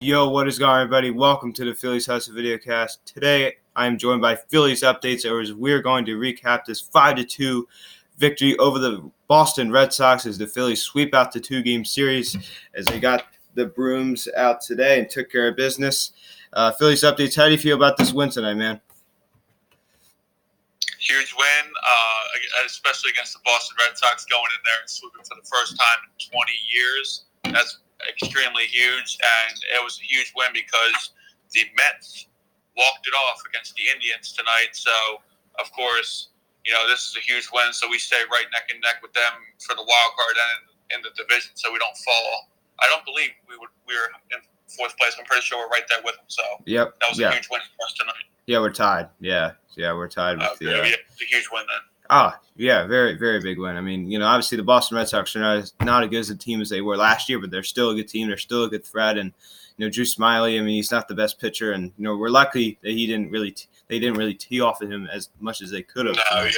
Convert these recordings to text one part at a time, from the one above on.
Yo, what is going on, everybody? Welcome to the Phillies Hustle Vidcast. Today, I am joined by Phillies updates, as we're going to recap this 5-2 victory over the Boston Red Sox as the Phillies sweep out the two-game series as they got the brooms out today and took care of business. Phillies updates, how do you feel about this win tonight, man? Huge win, especially against the Boston Red Sox, going in there and sweeping for the first time in 20 years. That's extremely huge, and it was a huge win because the Mets walked it off against the Indians tonight. So, of course, this is a huge win. So we stay right neck and neck with them for the wild card and in the division, so we don't fall. I don't believe we were in fourth place. I'm pretty sure we're right there with them. So Yep. That was a huge win for us tonight. Yeah, we're tied. Yeah, we're tied with the. It's a huge win then. Very, very big win. I mean, obviously the Boston Red Sox are not as good as a team as they were last year, but they're still a good team. They're still a good threat, and Drew Smyly. I mean, he's not the best pitcher, and we're lucky that they didn't really tee off at him as much as they could have. No, we're very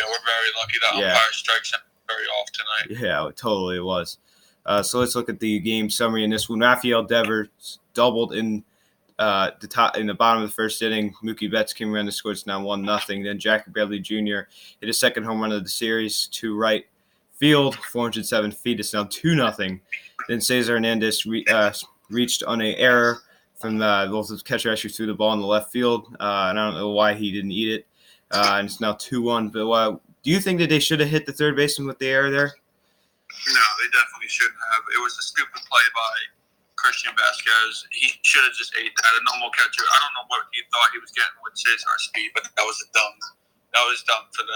lucky that umpire strikes him very off tonight. Yeah, totally it was. So let's look at the game summary in this one. Rafael Devers doubled in the bottom of the first inning. Mookie Betts came around to score. It's now 1-0. Then Jackie Bradley Jr. hit his second home run of the series to right field, 407 feet. It's now 2-0. Then Cesar Hernandez reached on an error from both the catcher actually threw the ball in the left field. And I don't know why he didn't eat it. And it's now 2-1. But do you think that they should have hit the third baseman with the error there? No, they definitely shouldn't have. It was a stupid play by Christian Vasquez. He should have just ate that. A normal catcher. I don't know what he thought he was getting with Cesar's speed, but that was dumb for the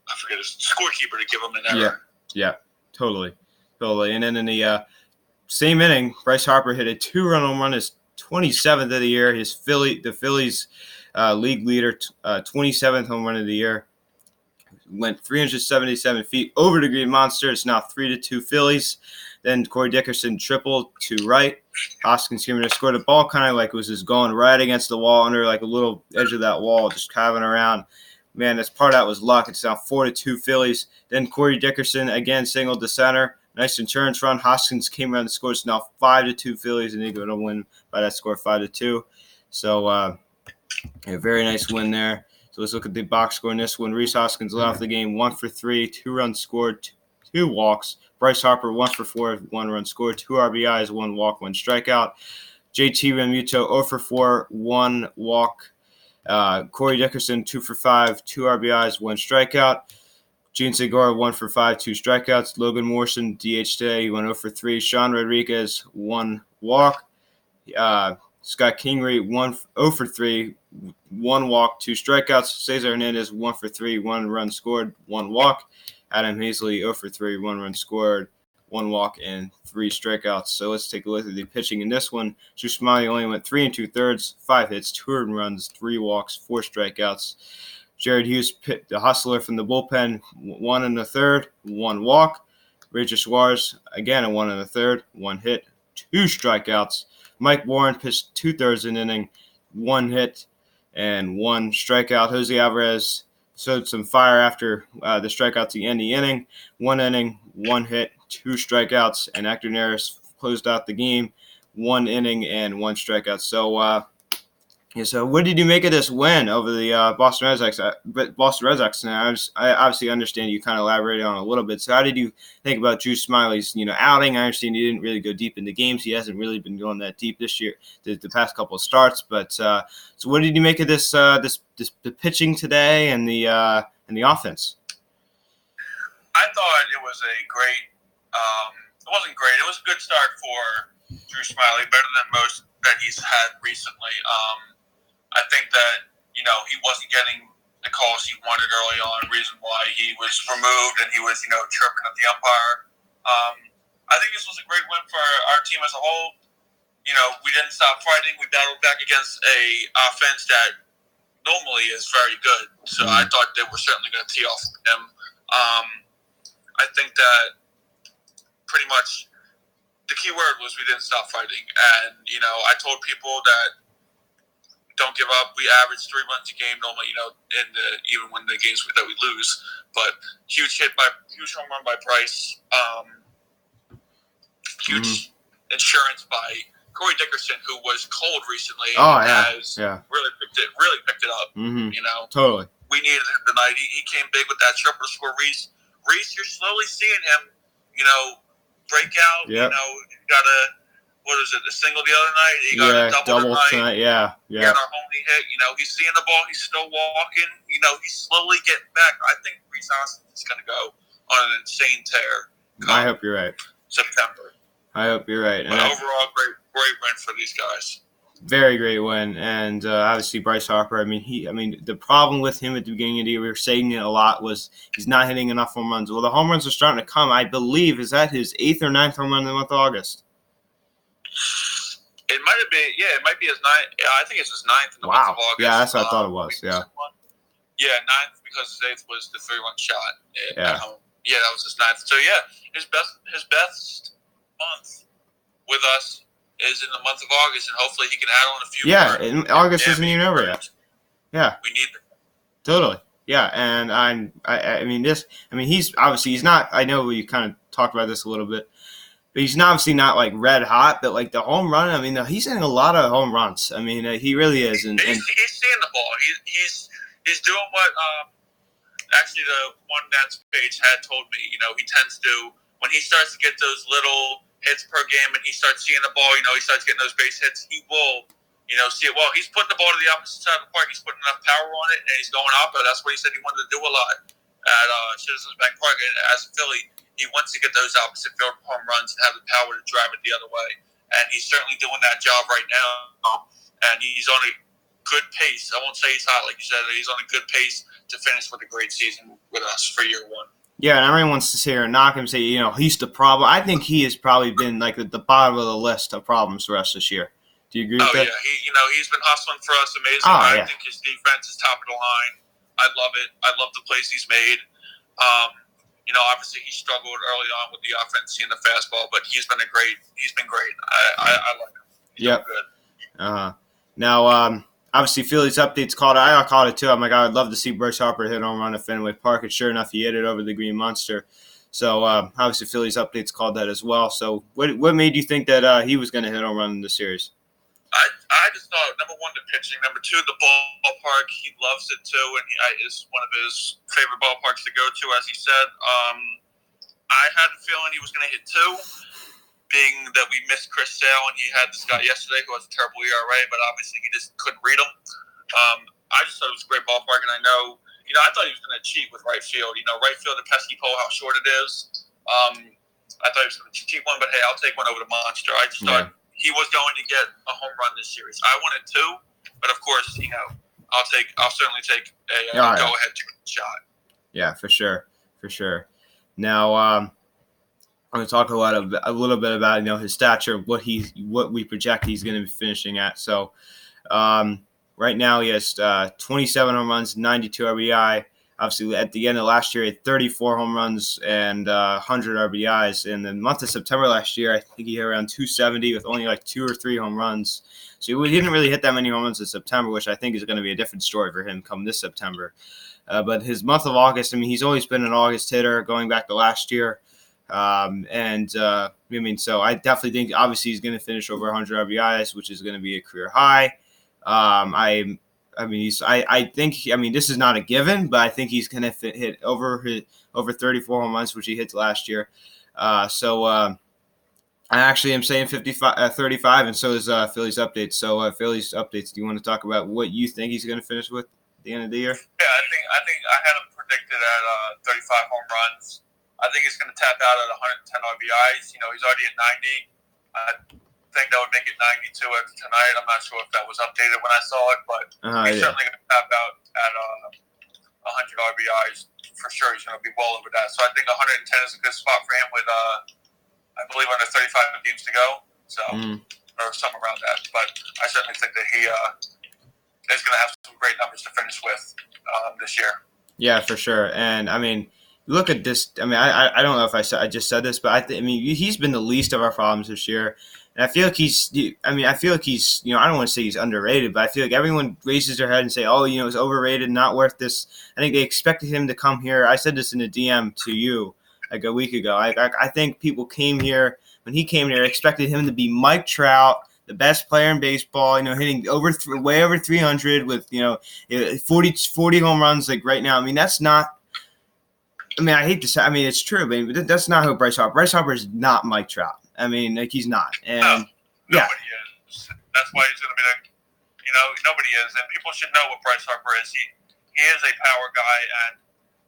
I forget his scorekeeper to give him an error. Yeah, totally. And then in the same inning, Bryce Harper hit a 2-run home run, his 27th of the year. The Phillies league leader, 27th home run of the year. Went 377 feet over the Green Monster. It's now 3-2 Phillies. Then Corey Dickerson tripled to right. Hoskins came in and scored a ball kind of like it was just going right against the wall under like a little edge of that wall, just carving around. Man, this part of that was luck. It's now 4-2 Phillies. Then Corey Dickerson again singled to center. Nice insurance run. Hoskins came around and scored. It's now 5-2 Phillies, and they're going to win by that score, 5-2. So a very nice win there. So let's look at the box score in this one. Rhys Hoskins led off the game 1 for 3, 2 runs scored, 2 walks. Bryce Harper 1 for 4, 1 run scored, 2 RBIs, 1 walk, 1 strikeout. JT Realmuto 0 for 4, 1 walk. Corey Dickerson 2 for 5, 2 RBIs, 1 strikeout. Gene Segura 1 for 5, 2 strikeouts. Logan Morrison DH today, he went 0 for 3. Sean Rodriguez 1 walk. Scott Kingery 0 for 3, 1 walk, 2 strikeouts. Cesar Hernandez 1 for 3, 1 run scored, 1 walk. Adam Hazley 0 for 3, 1 run scored, 1 walk, and 3 strikeouts. So let's take a look at the pitching in this one. Drew Smyly only went 3 2/3, 5 hits, 2 earned runs, 3 walks, 4 strikeouts. Jared Hughes, the hustler from the bullpen, 1 1/3, 1 walk. Ranger Suarez again a 1 1/3, 1 hit, 2 strikeouts. Mike Warren pitched 2/3 an inning, 1 hit, and 1 strikeout. Jose Alvarez showed some fire after the strikeout to end the inning. 1 inning, 1 hit, 2 strikeouts, and Hector Neris closed out the game, 1 inning and 1 strikeout. So what did you make of this win over the Boston Red Sox? Now, I obviously understand you kind of elaborated on it a little bit. So how did you think about Drew Smyly's outing? I understand he didn't really go deep into games. He hasn't really been going that deep this year, the past couple of starts. But so what did you make of this the pitching today and the offense? I thought it was a great. It wasn't great. It was a good start for Drew Smyly, better than most that he's had recently. I think that, he wasn't getting the calls he wanted early on, reason why he was removed and he was, chirping at the umpire. I think this was a great win for our team as a whole. We didn't stop fighting. We battled back against a offense that normally is very good. So I thought they were certainly going to tee off him. I think that pretty much the key word was we didn't stop fighting. And, I told people that don't give up. We average 3 runs a game normally, even when the games that we lose. But huge home run by Price. Huge insurance by Corey Dickerson, who was cold recently. Oh, and yeah. has Yeah. really picked it up. Mm-hmm. You know, Totally. we needed him tonight. He came big with that triple to score. Reese, you're slowly seeing him, you know, break out. Yep. You know, got a single the other night. He got a double tonight. Yeah. He got our only hit. You know, he's seeing the ball. He's still walking. You know, he's slowly getting back. I think Reese Hoskins is going to go on an insane tear. I hope you're right. September. I hope you're right. But overall, great win for these guys. Very great win, and obviously Bryce Harper. I mean, the problem with him at the beginning of the year, we were saying it a lot, was he's not hitting enough home runs. Well, the home runs are starting to come. I believe is that his 8th or 9th home run in the month of August. It might have been, it might be his 9th. Yeah, I think it's his 9th in the month of August. Yeah, that's what I thought it was. Yeah. Yeah, 9th because his 8th was the 3-1 shot at home. Yeah, that was his 9th. So yeah, his best month with us is in the month of August, and hopefully he can add on a few more. Yeah, and August isn't even over yet. Yeah. We need them. Totally. Yeah, and he's not, I know we kind of talked about this a little bit, but he's obviously not like red hot, but like the home run, I mean, he's hitting a lot of home runs. I mean, he really is. And he's seeing the ball. He's doing what actually the one Nats page had told me. You know, he tends to, when he starts to get those little hits per game and he starts seeing the ball, you know, he starts getting those base hits, he will, you know, see it. Well, he's putting the ball to the opposite side of the park. He's putting enough power on it, and he's going up. That's what he said he wanted to do a lot at Citizens Bank Park. And as a Philly, he wants to get those opposite field home runs and have the power to drive it the other way. And he's certainly doing that job right now. And he's on a good pace. I won't say he's hot, like you said. He's on a good pace to finish with a great season with us for year one. Yeah, and everyone wants to sit here and knock him and say, you know, he's the problem. I think he has probably been like at the bottom of the list of problems for us this year. Do you agree with that? Oh, yeah. He's been hustling for us amazing. I think his defense is top of the line. I love it. I love the plays he's made. You know, obviously he struggled early on with the offense, seeing the fastball, but he's been great. I like him. He's yep. Good. Now, obviously, Phillies updates called it. I called it too. I'm like, I'd love to see Bryce Harper hit home run at Fenway Park. And sure enough, he hit it over the Green Monster. So, obviously, Phillies updates called that as well. So, what made you think that he was going to hit home run in the series? I just thought, number one, the pitching. Number two, the ballpark. He loves it too, and it's one of his favorite ballparks to go to, as he said. I had the feeling he was going to hit two, being that we missed Chris Sale, and he had this guy yesterday who has a terrible ERA, but obviously he just couldn't read him. I just thought it was a great ballpark, and I know, I thought he was going to cheat with right field. Right field, the pesky pole, how short it is. I thought he was going to cheat one, but hey, I'll take one over the monster. I just thought he was going to get a home run this series. I wanted two, but of course, I'll certainly take a go-ahead shot. Yeah, for sure. Now, I'm going to talk a little bit about his stature, what we project he's going to be finishing at. So, right now he has 27 home runs, 92 RBI. Obviously, at the end of last year, he had 34 home runs and 100 RBIs. In the month of September last year, I think he hit around 270 with only like 2 or 3 home runs. So he didn't really hit that many home runs in September, which I think is going to be a different story for him come this September. But his month of August, he's always been an August hitter going back to last year. So I definitely think obviously he's going to finish over 100 RBIs, which is going to be a career high. I think this is not a given, but I think he's going to hit over 34 home runs, which he hit last year. I actually am saying 35, and so is Phillies updates. So Phillies updates, do you want to talk about what you think he's going to finish with at the end of the year? Yeah, I think I had him predicted at 35 home runs. I think he's going to tap out at 110 RBIs. He's already at 90. I think that would make it 92 tonight. I'm not sure if that was updated when I saw it, but he's certainly going to tap out at 100 RBIs. For sure, he's going to be well over that. So I think 110 is a good spot for him with, I believe, under 35 games to go. So, or something around that. But I certainly think that he is going to have some great numbers to finish with this year. Yeah, for sure. And, look at this. I don't know if I just said this, but he's been the least of our problems this year. And I feel like he's, I don't want to say he's underrated, but I feel like everyone raises their head and say, he's overrated, not worth this. I think they expected him to come here. I said this in a DM to you like a week ago. I think people came here when he came here, expected him to be Mike Trout, the best player in baseball, hitting way over 300 with, 40 home runs like right now. I mean, that's not – I mean, I hate to say – I mean, it's true, but that's not who Bryce Harper – Bryce Harper is not Mike Trout. I mean, like, he's not. And nobody is. That's why he's going to be like, nobody is. And people should know what Bryce Harper is. He is a power guy,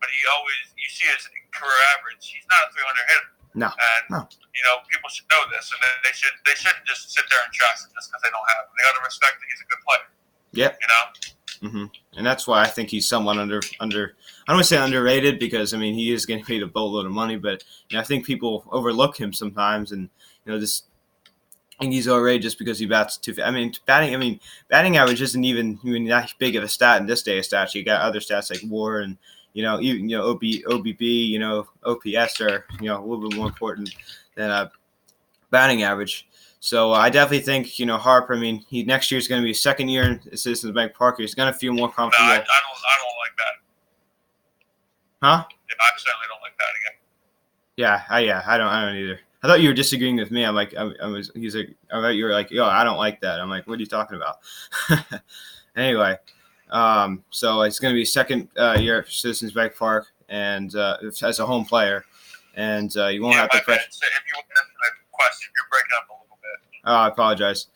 but he always – you see his career average. He's not a 300 hitter. No. And, people should know this. And they shouldn't just sit there and trust him just because they don't have him. They got to respect that he's a good player. Yep. And that's why I think he's somewhat under I don't want to say underrated because, I mean, he is getting paid a boatload of money, but I think people overlook him sometimes and, just I think he's outrageous because he bats too fast. I mean, batting average isn't even that big of a stat in this day of stats. You got other stats like WAR and, even, OBP, OPS are, a little bit more important than batting average. So I definitely think, Harper, I mean, next year is going to be his second year in Citizens Bank Park. He's going to feel more comfortable. No, I don't like that. Huh? I certainly don't like that again. Yeah, I don't either. I thought you were disagreeing with me. I'm like, I thought you were like, yo, I don't like that. I'm like, what are you talking about? Anyway, so it's going to be second year at Citizens Bank Park and as a home player. And you won't have to pressure. If you would answer that question, you're breaking up a little bit. Oh, I apologize.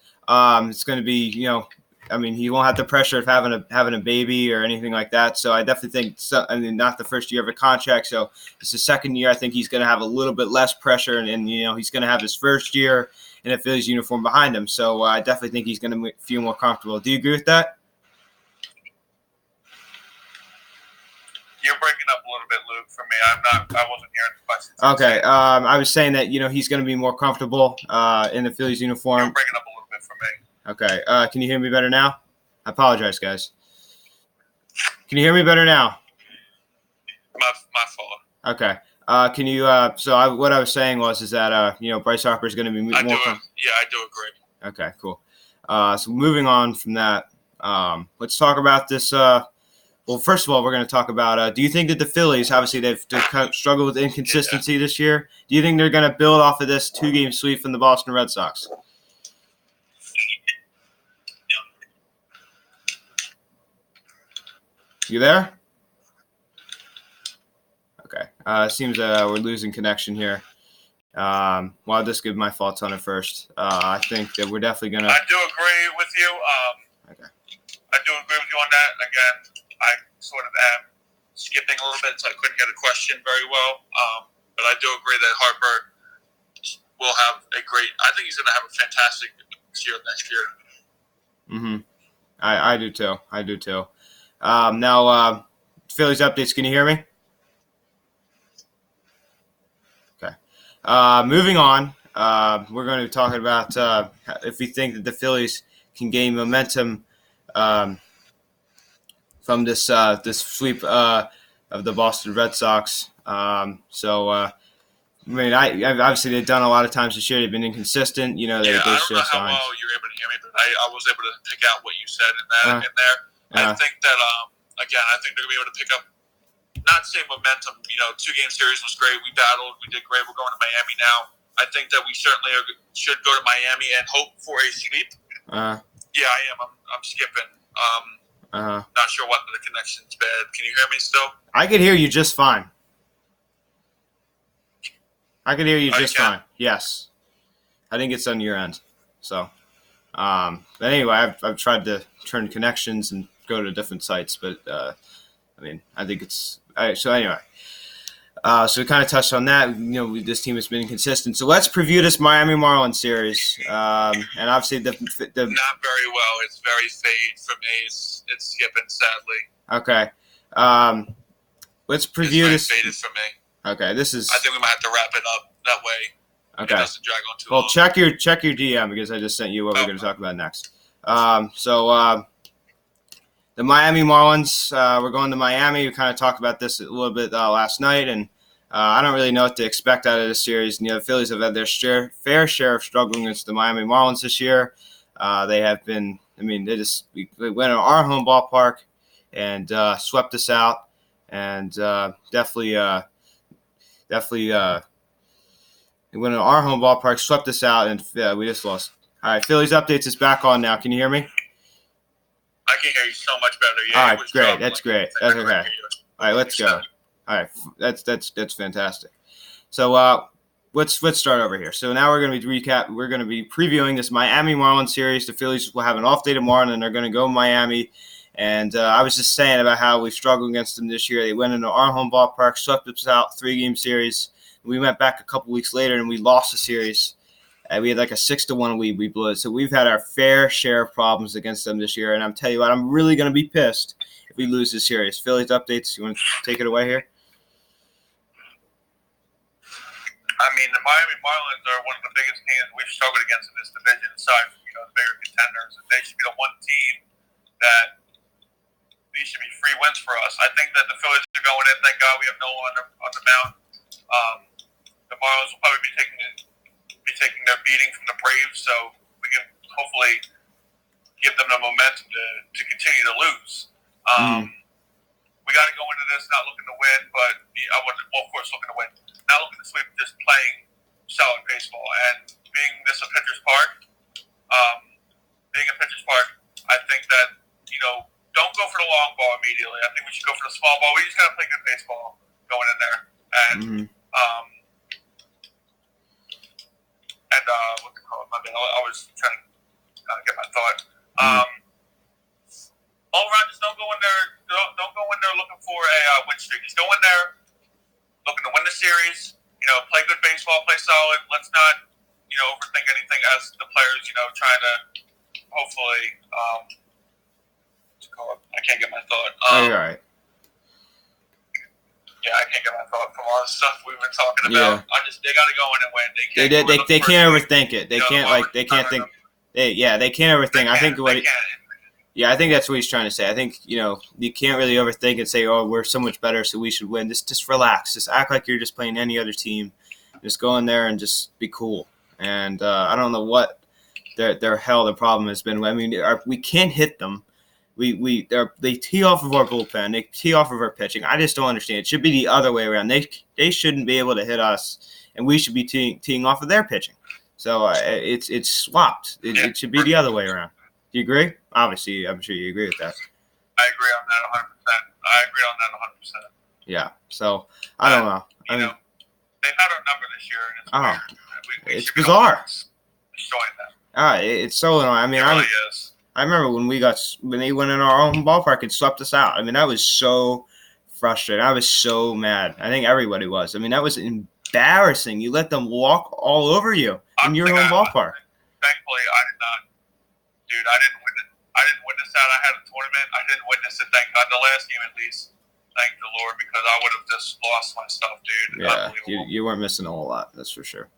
It's going to be, he won't have the pressure of having a baby or anything like that. So I definitely think, not the first year of a contract. So it's the second year. I think he's going to have a little bit less pressure, and he's going to have his first year in a Phillies uniform behind him. So I definitely think he's going to feel more comfortable. Do you agree with that? You're breaking up a little bit, Luke, for me. I wasn't hearing the questions. Okay. I was saying that, he's going to be more comfortable in the Phillies uniform. You're breaking up a little bit for me. Okay. Can you hear me better now? I apologize, guys. Can you hear me better now? My fault. Okay. Can you what I was saying was that Bryce Harper is going to be more I do agree. Okay, cool. So moving on from that, let's talk about this well, first of all, we're going to talk about do you think that the Phillies, obviously they've struggled with inconsistency this year. Do you think they're going to build off of this 2-game sweep from the Boston Red Sox? You there? Okay. It seems we're losing connection here. Well, I'll just give my thoughts on it first. I think that we're definitely going to – I do agree with you. Okay. I do agree with you on that. Again, I sort of am skipping a little bit, so I couldn't get a question very well. But I do agree that Harper will have a great – I think he's going to have a fantastic year next year. Mm-hmm. I do too. Now, Phillies updates. Can you hear me? Okay. Moving on, we're going to be talking about if we think that the Phillies can gain momentum from this sweep of the Boston Red Sox. Obviously they've done a lot of times this year. They've been inconsistent. I don't know how well you're able to hear me, but I was able to pick out what you said in there. I think that again, I think they're gonna be able to pick up. Not say momentum. 2-game series was great. We battled. We did great. We're going to Miami now. I think that we certainly should go to Miami and hope for a sweep. Yeah, I am. I'm skipping. Not sure what the connection's bad. Can you hear me still? I can hear you just fine. Fine. Yes. I think it's on your end. So, but anyway, I've tried to turn connections and go to different sites, but I think it's all right. So anyway, so we kind of touched on that. This team has been inconsistent. So let's preview this Miami Marlins series. And obviously the not very well. It's very fade for me. It's skipping, sadly. Okay. Let's preview this. It's faded for me. Okay, this is. I think we might have to wrap it up that way. Okay. It doesn't drag on too long. Well, check your DM because I just sent you what we're going to talk about next. The Miami Marlins, we're going to Miami. We kind of talked about this a little bit last night, and I don't really know what to expect out of this series. The Phillies have had their fair share of struggling against the Miami Marlins this year. They have been. They went on our home ballpark and swept us out, and definitely They went to our home ballpark, swept us out, and we just lost. All right, Phillies Updates is back on now. Can you hear me? I can hear you so much better. Yeah, all right, great. That's great. That's okay. All right, let's go. All right, that's fantastic. So let's start over here. So now we're going to be We're going to be previewing this Miami Marlins series. The Phillies will have an off day tomorrow, and they're going to go to Miami. And I was just saying about how we struggled against them this year. They went into our home ballpark, swept us out, 3-game series. We went back a couple weeks later, and we lost the series. We had like a 6-1 lead. We blew it. So we've had our fair share of problems against them this year. And I'm telling you what, I'm really going to be pissed if we lose this series. Phillies Updates, you want to take it away here? I mean, the Miami Marlins are one of the biggest teams we've struggled against in this division, aside from the bigger contenders. And they should be the one team that these should be free wins for us. I think that the Phillies are going in. Thank God we have no one on the mound. The Marlins will probably be taking their beating from the Braves, so we can hopefully give them the momentum to continue to lose. We got to go into this not looking to win, but of course looking to win. Not looking to sweep, just playing solid baseball. And being a pitcher's park, I think that, don't go for the long ball immediately. I think we should go for the small ball. We just got to play good baseball going in there. And, what's it called? I was trying to get my thought. All around, just don't go in there. Don't go in there looking for a win streak. Just go in there looking to win the series. Play good baseball, play solid. Let's not, overthink anything as the players. Trying to hopefully. What's it called? I can't get my thought. You're all right. Yeah, I can't get my thought from all the stuff we've been talking about. Yeah. They got to go in and win. They can't overthink it. They can't think. They can't overthink. I think I think that's what he's trying to say. I think, you can't really overthink and say, oh, we're so much better, so we should win. Just relax. Just act like you're just playing any other team. Just go in there and just be cool. And I don't know what the problem has been. I mean, we can't hit them. They tee off of our bullpen. They tee off of our pitching. I just don't understand. It should be the other way around. They shouldn't be able to hit us, and we should be teeing off of their pitching. So it's swapped. It should be the other way around. Do you agree? Obviously, I'm sure you agree with that. I agree on that 100%. Yeah. So I don't know. They've had our number this year, and it's it's bizarre. Destroying them. It's so annoying. I mean, it really is. I remember when they went in our own ballpark and swept us out. I mean, that was so frustrating. I was so mad. I think everybody was. I mean, that was embarrassing. You let them walk all over you in your own ballpark. Thankfully, I did not. Dude, I didn't witness that. I had a tournament. I didn't witness it. Thank God. The last game, at least. Thank the Lord, because I would have just lost my stuff, dude. Yeah, you weren't missing a whole lot. That's for sure.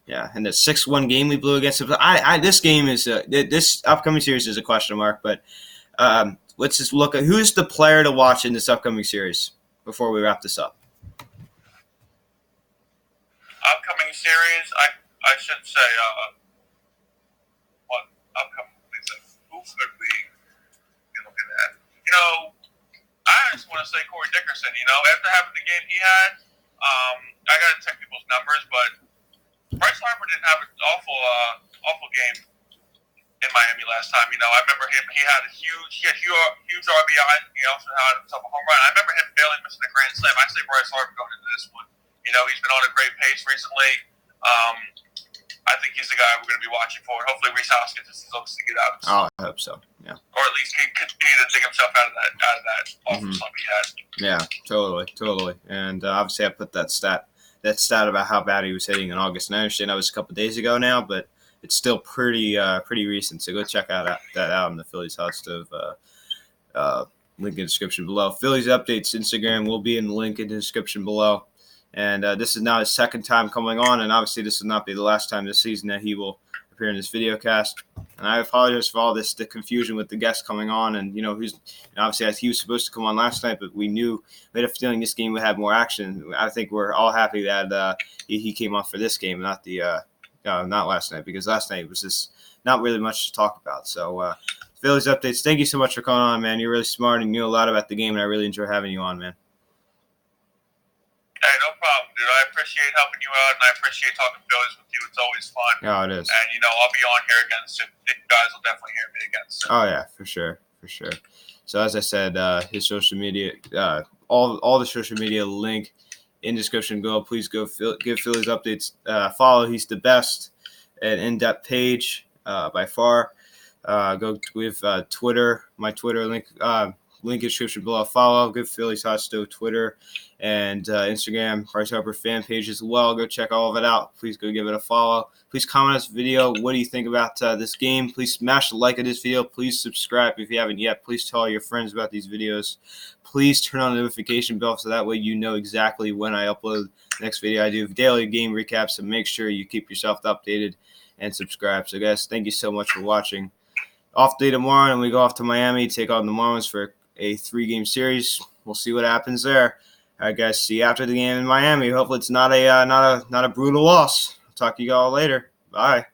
Yeah, and the 6-1 game we blew against them. This game is this upcoming series is a question mark. But let's just look at who's the player to watch in this upcoming series before we wrap this up. Upcoming series, I should say. What upcoming? Who could we be looking at? I just want to say Corey Dickerson. After having the game he had, I got to check people's numbers, but Bryce Harper didn't have an awful game in Miami last time. I remember him. He had huge RBI. He also had himself a home run. I remember him barely missing a grand slam. I say Bryce Harper going into this one. He's been on a great pace recently. I think he's the guy we're going to be watching for. Hopefully, Reese Hoskins looks to get out. Oh, I hope so. Yeah. Or at least continue to dig himself out of that awful slump he had. Yeah, totally. And obviously, I put that stat about how bad he was hitting in August. And I understand that was a couple days ago now, but it's still pretty recent. So go check out that out on the Phillies Host of link in the description below. Phillies Updates Instagram will be in the link in the description below. And this is now his second time coming on, and obviously this will not be the last time this season that he will appear in this video cast. And I apologize for all the confusion with the guest coming on, and obviously he was supposed to come on last night, but we had a feeling this game would have more action. I think we're all happy that he came on for this game, not last night, because last night was just not really much to talk about. So Phillies Updates, thank you so much for coming on, man. You're really smart and you know a lot about the game, and I really enjoy having you on, man. Hey, no problem, dude. I appreciate helping you out, and I appreciate talking Phillies with you. It's always fun. Oh, it is. And, I'll be on here again soon. You guys will definitely hear me again soon. Oh, yeah, for sure. So, as I said, his social media, all the social media link in description below. Please go give Phillies updates. Follow. He's the best and in-depth page by far. Go with Twitter. My Twitter link in description below. Follow. Give Phillies Hot Stove Twitter and Instagram. Bryce Harper fan page as well. Go check all of it out. Please go give it a follow. Please comment on this video. What do you think about this game? Please smash the like of this video. Please subscribe if you haven't yet. Please tell all your friends about these videos. Please turn on the notification bell so that way you know exactly when I upload the next video. I do daily game recaps, so make sure you keep yourself updated and subscribe. So, guys, thank you so much for watching. Off day tomorrow, and we go off to Miami, take on the Marlins for a 3-game series. We'll see what happens there. All right, guys. See you after the game in Miami. Hopefully, it's not a brutal loss. Talk to you all later. Bye.